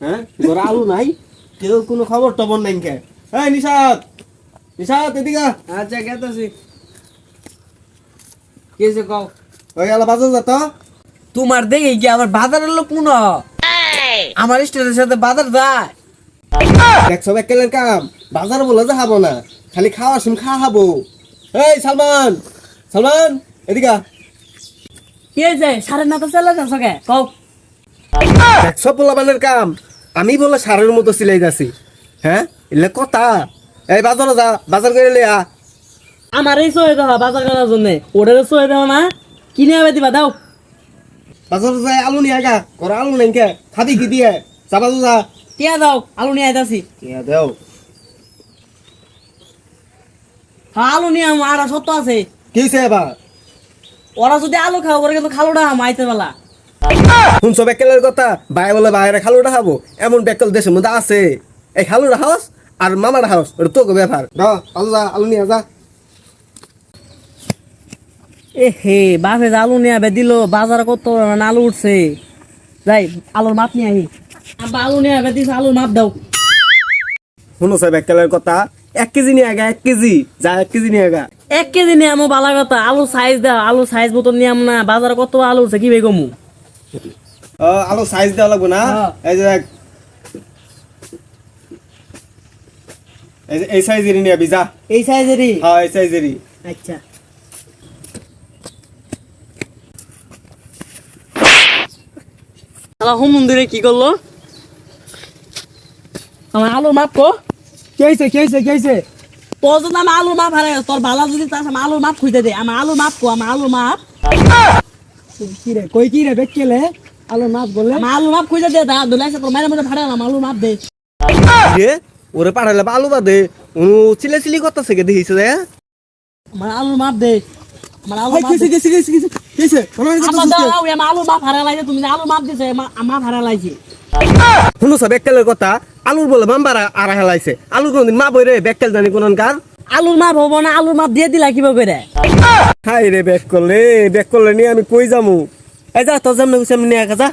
হ্যাঁ ঘরে আলু নাই কেউ কোনো খবর টবর নাই কে এই নিশাত নিশাত এদিকে আচ্ছা গেতাছি কেসে কও ওই আলা বাজার যা তো তোমার দেখে কি আমার বাজারের লোক মনে আমার স্টেটের সাথে বাজার যায় দেখছো বেকেলের কাম বাজার বলে যে খাবো না খালি খাওয়ার সময় খাবো এই সালমান সালমান এদিকে কে যায় সাড়ে নটা চলে যাচ্ছ কে কও দেখছো পোলাবানের কাম আমি বলে সারের মতো সিলাই যাচ্ছি হ্যাঁ এলে কথা এই বাজারে যা বাজার করে লিয়া আমার এই সয়ে দেওয়া বাজার করার জন্য ওটারে সয়ে দেওয়া না কিনে আবে দিবা দাও বাজারে যাই আলু নিয়ে আগা ঘরে আলু নাই কে খাবি কি দিয়ে যাবা তো যা টিয়া দাও আলু নিয়ে আইতাছি কে দেও হ্যাঁ আলু নিয়ে আর সত্য আছে কি হইছে এবার ওরা যদি আলু খাও ওরা কিন্তু খালুটা মাইতে বেলা শুনছো বেকেলের কথা ভাই বলে বাইরে খালুটা খাবো এমন বেকেল দেশের মধ্যে আছে এই খালুটা হাউস আর মামার হাউস ওটা তোকে ব্যাপার আলু যা আলু নিয়ে যা এ হে বাপে যে আলু নিয়ে আবে দিল বাজারে কত আলু উঠছে যাই আলুর মাপ নিয়ে আহি আব্বা আলু নিয়ে আবে দিছে আলুর মাপ দাও শুনছো বেকেলের কথা 1 কেজি নিয়ে আগা 1 কেজি যা 1 কেজি নিয়ে আগা 1 কেজি নিয়ে আমো বালা কথা আলু সাইজ দাও আলু সাইজ মতো নিয়ে আম না বাজারে কত আলু উঠছে কি বেগমু আলু সাইজ দেওয়া লাগবো না এই যে এই সাইজেরই নিয়ে আবি যা এই সাইজেরই হ্যাঁ এই সাইজেরই আচ্ছা আল্লাহ মন্দিরে কি করলো আমার আলুর মাপ কো কেছে তোর যদি আমার আলুর মাপ হারাই তোর বালা যদি চাস আমার আলুর মাপ খুঁজতে দে আমার আলুর মাপ কো আমার আলুর মাপ কি রে বেকেলে আলু মাছ বলে আমার আলুর মাপ খুঁজতে দে দা দুলাইছে তোর মায়ের মধ্যে ফাড়ালাম আলুর মাপ দে রে ওরে পাঠালে আলু বাদে ও চিলে চিলি করতেছে কে দেখিছে রে আমার আলুর মাপ দে আমার আলুর মাপ কেছে আমার দাও আমার আলুর মাপ হারাইছে তুমি যে আলুর মাপ দিছে আমার হারাইছে শুনুছ বেকেলের কথা আলুর বলে বাম্বার আর হেলাইছে আলুর কোনদিন মা বই রে বেকেল জানি কোন কার আলুর মাপ হবো না আলুর মাপ দিয়ে দিলা কিভাবে করে হাই রে বেক করলে নিয়ে আমি কই যামু এই যা তোর সামনে নিয়ে যা